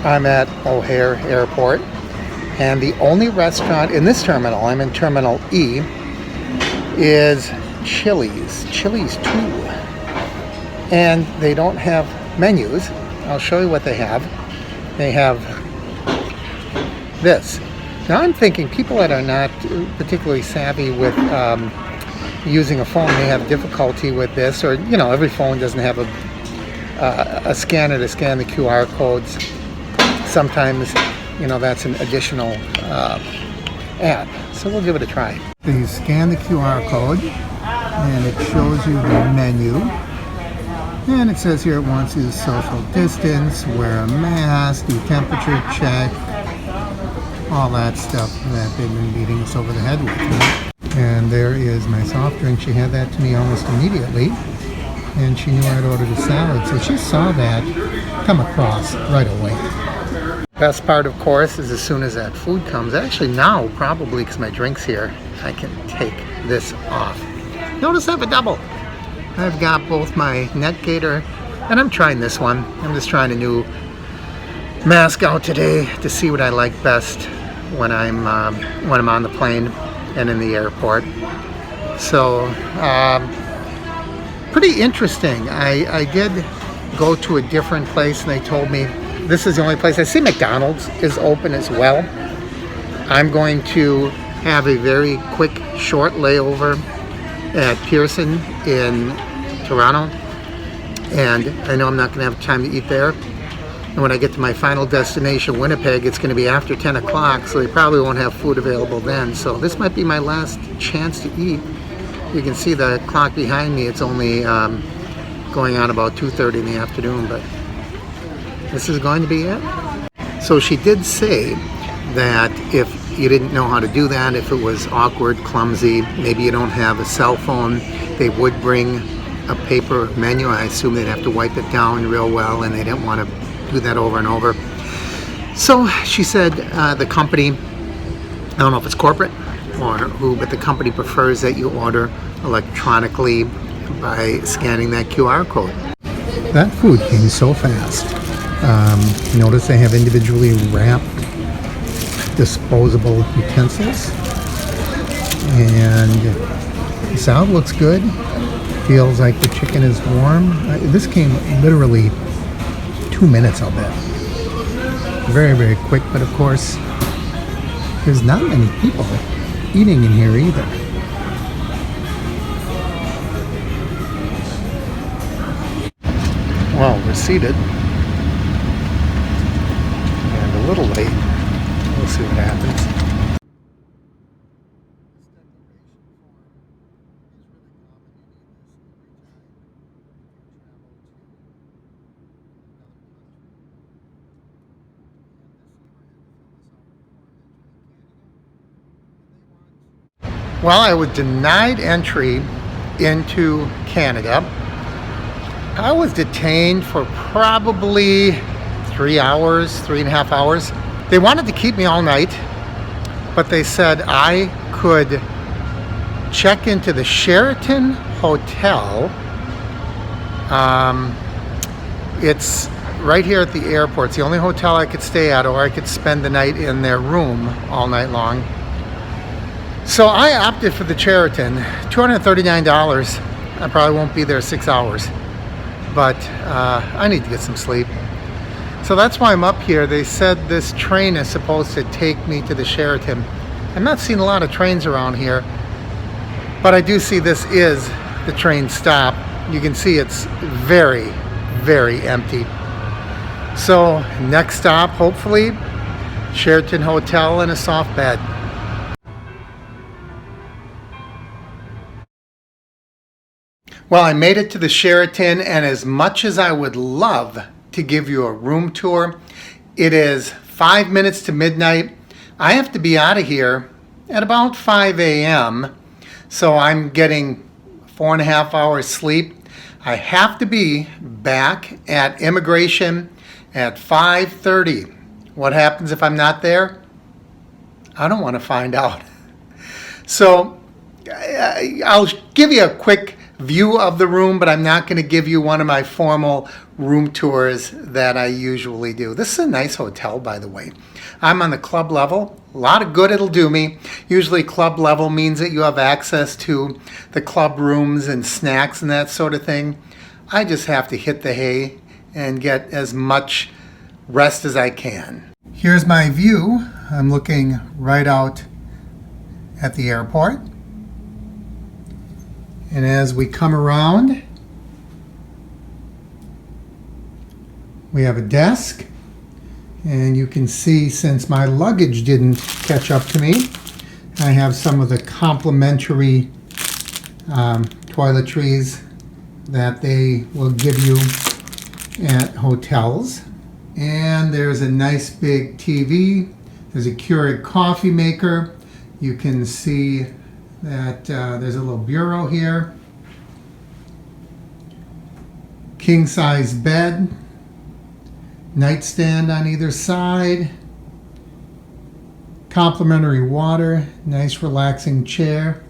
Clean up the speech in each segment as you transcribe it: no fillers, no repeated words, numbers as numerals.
I'm at O'Hare Airport, and the only restaurant in this terminal, I'm in Terminal E, is Chili's 2. And they don't have menus. I'll show you what they have. They have this. Now I'm thinking people that are not particularly savvy with using a phone may have difficulty with this, or every phone doesn't have a scanner to scan the QR codes. Sometimes that's an additional app, so we'll give it a try. So you scan the QR code and it shows you the menu, and it says here it wants you to social distance, wear a mask, do temperature check, all that stuff that they've been beating us over the head with. And there is my soft drink. She had that to me almost immediately, and she knew I'd ordered a salad, so she saw that come across right away. Best part, of course, is as soon as that food comes, actually now probably because my drink's here, I can take this off. Notice I have a double. I've got both my neck gaiter, and I'm trying this one. I'm just trying a new mask out today to see what I like best when I'm on the plane and in the airport. So pretty interesting. I did go to a different place, and they told me this is the only place. I see McDonald's is open as well. I'm going to have a very quick, short layover at Pearson in Toronto, and I know I'm not going to have time to eat there. And when I get to my final destination, Winnipeg, it's going to be after 10 o'clock, so they probably won't have food available then. So this might be my last chance to eat. You can see the clock behind me. It's only going on about 2:30 in the afternoon, but this is going to be it. So she did say that if you didn't know how to do that, if it was awkward, clumsy, maybe you don't have a cell phone, they would bring a paper menu. I assume they'd have to wipe it down real well, and they didn't want to do that over and over. So she said the company, I don't know if it's corporate or who, but the company prefers that you order electronically by scanning that QR code. That food came so fast. Notice they have individually wrapped disposable utensils, and the salad looks good. Feels like the chicken is warm. This came literally 2 minutes, I'll bet. Very, very quick, but of course, there's not many people eating in here either. Well, we're seated and a little late. We'll see what happens. Well, I was denied entry into Canada. I was detained for probably 3 hours, 3.5 hours. They wanted to keep me all night, but they said I could check into the Sheraton Hotel. It's right here at the airport. It's the only hotel I could stay at, or I could spend the night in their room all night long. So I opted for the Sheraton, $239. I probably won't be there 6 hours, but I need to get some sleep. So that's why I'm up here. They said this train is supposed to take me to the Sheraton. I'm not seeing a lot of trains around here, but I do see this is the train stop. You can see it's very, very empty. So next stop, hopefully, Sheraton Hotel and a soft bed. Well, I made it to the Sheraton, and as much as I would love to give you a room tour, it is 5 minutes to midnight. I have to be out of here at about 5 a.m., so I'm getting 4.5 hours sleep. I have to be back at immigration at 5:30. What happens if I'm not there? I don't want to find out. So I'll give you a quick view of the room, but I'm not going to give you one of my formal room tours that I usually do. This is a nice hotel, by the way. I'm on the club level. A lot of good it'll do me. Usually club level means that you have access to the club rooms and snacks and that sort of thing. I just have to hit the hay and get as much rest as I can. Here's my view. I'm looking right out at the airport. And as we come around, we have a desk. And you can see, since my luggage didn't catch up to me, I have some of the complimentary toiletries that they will give you at hotels. And there's a nice big TV. There's a Keurig coffee maker. You can see that there's a little bureau here. King size bed. Nightstand on either side. Complimentary water. Nice relaxing chair.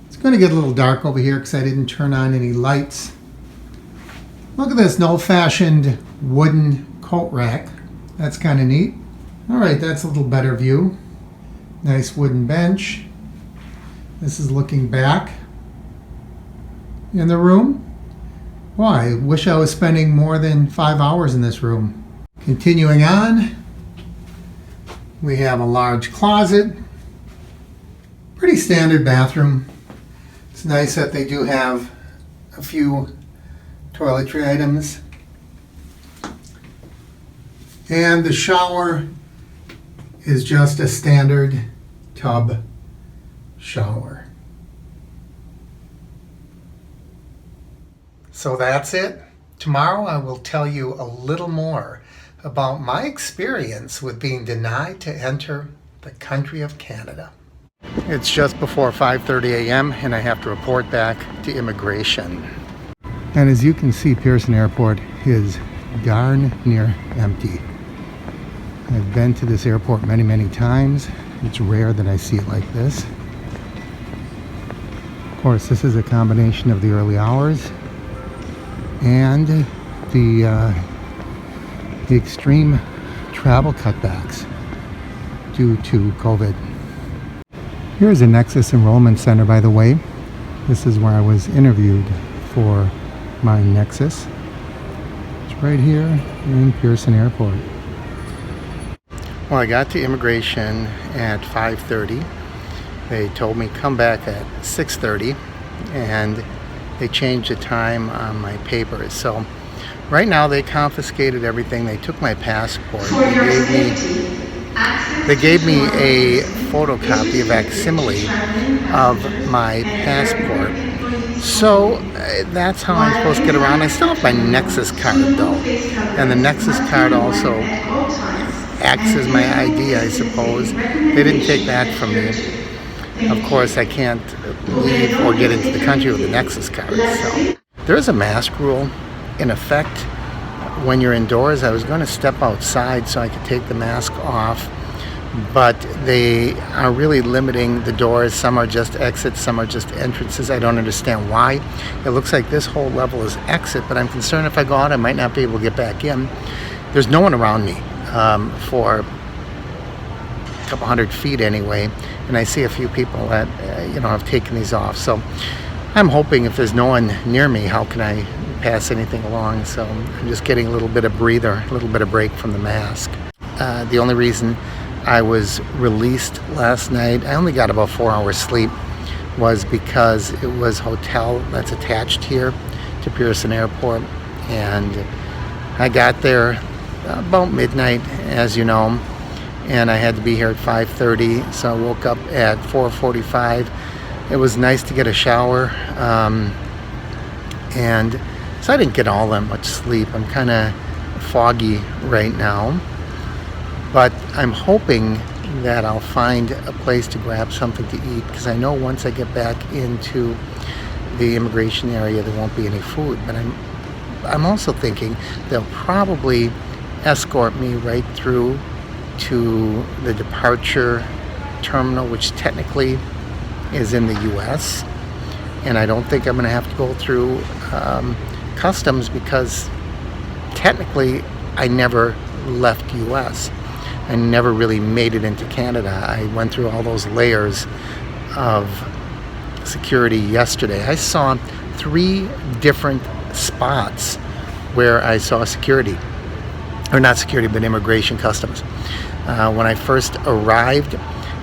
It's going to get a little dark over here because I didn't turn on any lights. Look at this, an old-fashioned wooden coat rack. That's kind of neat. All right, that's a little better view. Nice wooden bench. This is looking back in the room. Well, I wish I was spending more than 5 hours in this room. Continuing on, we have a large closet. Pretty standard bathroom. It's nice that they do have a few toiletry items. And the shower is just a standard tub shower. So that's it. Tomorrow I will tell you a little more about my experience with being denied to enter the country of Canada. It's just before 5:30 a.m. and I have to report back to immigration. And as you can see, Pearson Airport is darn near empty. I've been to this airport many, many times. It's rare that I see it like this. Of course, this is a combination of the early hours and the extreme travel cutbacks due to COVID. Here's a Nexus Enrollment Center, by the way. This is where I was interviewed for my Nexus. It's right here in Pearson Airport. Well, I got to immigration at 5:30. They told me come back at 6:30, and they changed the time on my papers. So right now they confiscated everything. They took my passport. They gave me a photocopy, a facsimile of my passport. So that's how I'm supposed to get around. I still have my Nexus card though. And the Nexus card also acts as my ID, I suppose. They didn't take that from me. Of course, I can't leave or get into the country with a Nexus card. So there is a mask rule in effect when you're indoors. I was going to step outside so I could take the mask off, but they are really limiting the doors. Some are just exits, some are just entrances. I don't understand why. It looks like this whole level is exit, but I'm concerned if I go out, I might not be able to get back in. There's no one around me for a couple hundred feet anyway, and I see a few people that have taken these off. So I'm hoping if there's no one near me, how can I pass anything along? So I'm just getting a little bit of breather, a little bit of break from the mask. The only reason I was released last night, I only got about 4 hours sleep, was because it was a hotel that's attached here to Pearson Airport, and I got there about midnight, as you know, and I had to be here at 5:30, so I woke up at 4:45. It was nice to get a shower, and so I didn't get all that much sleep. I'm kind of foggy right now, but I'm hoping that I'll find a place to grab something to eat, because I know once I get back into the immigration area there won't be any food. But I'm also thinking they'll probably escort me right through to the departure terminal, which technically is in the US, and I don't think I'm going to have to go through customs, because technically I never left US. I never really made it into Canada. I went through all those layers of security yesterday. I saw 3 different spots where I saw security, or not security, but immigration customs. When I first arrived,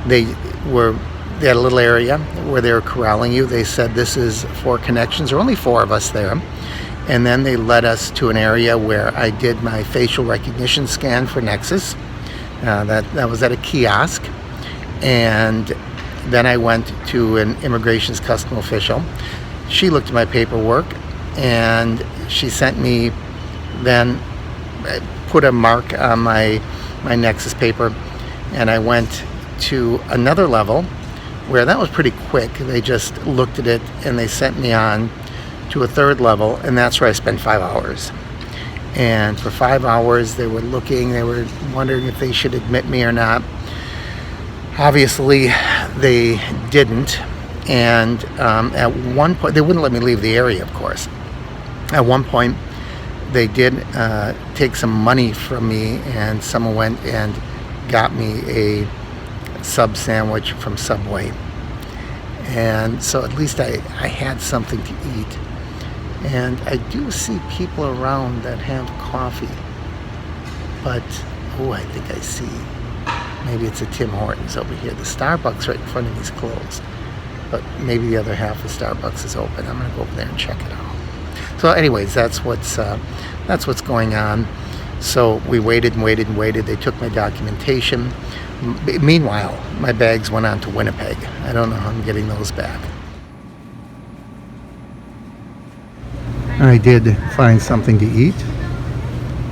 they had a little area where they were corralling you. They said, this is for connections. There were only 4 of us there. And then they led us to an area where I did my facial recognition scan for Nexus. That was at a kiosk. And then I went to an immigration's custom official. She looked at my paperwork, and she sent me, then put a mark on my Nexus paper, and I went to another level where that was pretty quick. They just looked at it and they sent me on to a 3rd level, and that's where I spent 5 hours. And for 5 hours they were looking, they were wondering if they should admit me or not. Obviously they didn't, and at one point they wouldn't let me leave the area, of course. At one point they did take some money from me, and someone went and got me a sub sandwich from Subway, and so at least I had something to eat. And I do see people around that have coffee, but I think I see, maybe it's a Tim Hortons over here. The Starbucks right in front of me is closed, but maybe the other half of Starbucks is open. I'm gonna go over there and check it out. So anyways, that's what's going on. So we waited and waited and waited. They took my documentation. Meanwhile, my bags went on to Winnipeg. I don't know how I'm getting those back. I did find something to eat.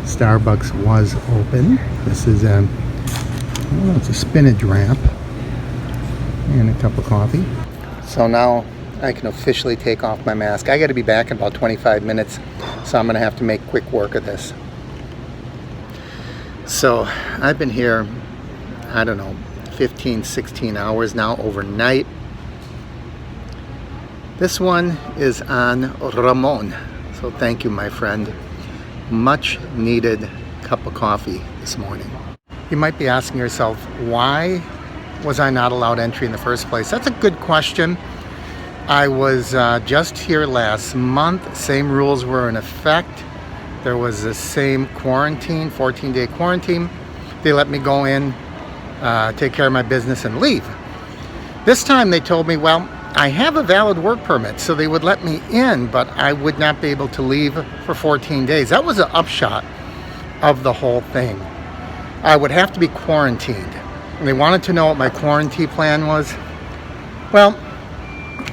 Starbucks was open. This is it's a spinach wrap and a cup of coffee. So now I can officially take off my mask. I got to be back in about 25 minutes, so I'm going to have to make quick work of this. So I've been here, I don't know, 15, 16 hours now overnight. This one is on Ramon. So thank you, my friend. Much needed cup of coffee this morning. You might be asking yourself, why was I not allowed entry in the first place? That's a good question. I was just here last month. Same rules were in effect. There was the same quarantine, 14-day quarantine. They let me go in, take care of my business, and leave. This time they told me, well, I have a valid work permit, so they would let me in, but I would not be able to leave for 14 days. That was the upshot of the whole thing. I would have to be quarantined. And they wanted to know what my quarantine plan was. Well,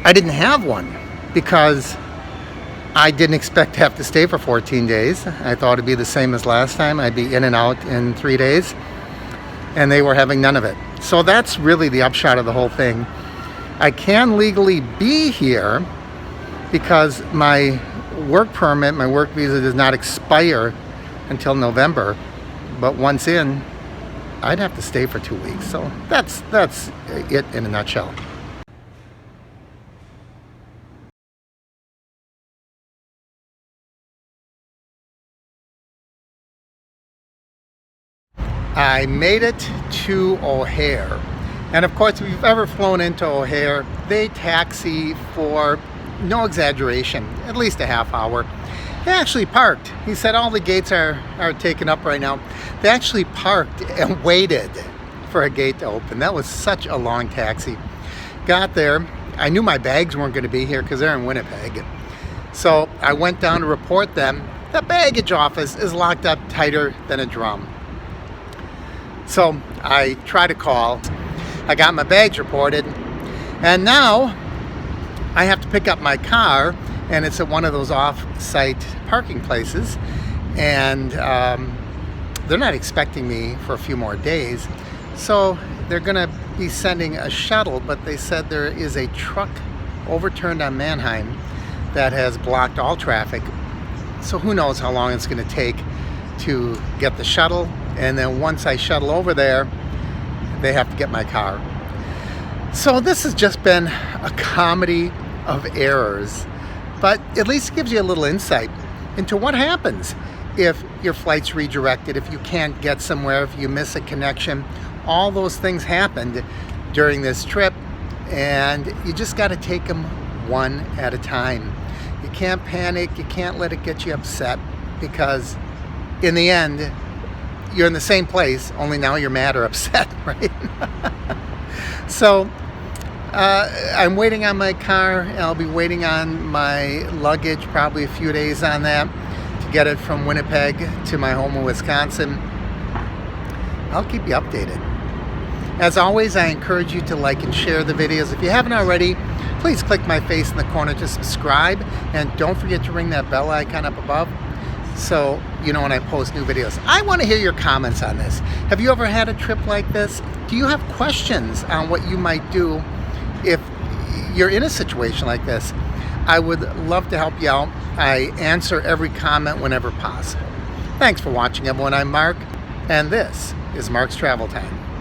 I didn't have one, because I didn't expect to have to stay for 14 days. I thought it'd be the same as last time. I'd be in and out in 3 days, and they were having none of it. So that's really the upshot of the whole thing. I can legally be here because my work permit, my work visa, does not expire until November. But once in, I'd have to stay for 2 weeks. So that's it in a nutshell. I made it to O'Hare. And of course, if you've ever flown into O'Hare, they taxi for, no exaggeration, at least a half hour. They actually parked. He said all the gates are taken up right now. They actually parked and waited for a gate to open. That was such a long taxi. Got there. I knew my bags weren't going to be here because they're in Winnipeg. So I went down to report them. The baggage office is locked up tighter than a drum. So I tried to call. I got my bags reported, and now I have to pick up my car, and it's at one of those off-site parking places, and they're not expecting me for a few more days, so they're gonna be sending a shuttle, but they said there is a truck overturned on Mannheim that has blocked all traffic, so who knows how long it's gonna take to get the shuttle, and then once I shuttle over there, they have to get my car. So this has just been a comedy of errors, but at least it gives you a little insight into what happens if your flight's redirected, if you can't get somewhere, if you miss a connection. All those things happened during this trip, and you just got to take them one at a time. You can't panic, you can't let it get you upset, because in the end, you're in the same place, only now you're mad or upset, right? So I'm waiting on my car. I'll be waiting on my luggage, probably a few days on that, to get it from Winnipeg to my home in Wisconsin. I'll keep you updated. As always, I encourage you to like and share the videos. If you haven't already, please click my face in the corner to subscribe, and don't forget to ring that bell icon up above so you know when I post new videos. I want to hear your comments on this. Have you ever had a trip like this? Do you have questions on what you might do if you're in a situation like this? I would love to help you out. I answer every comment whenever possible. Thanks for watching, everyone. I'm Mark, and this is Mark's Travel Time.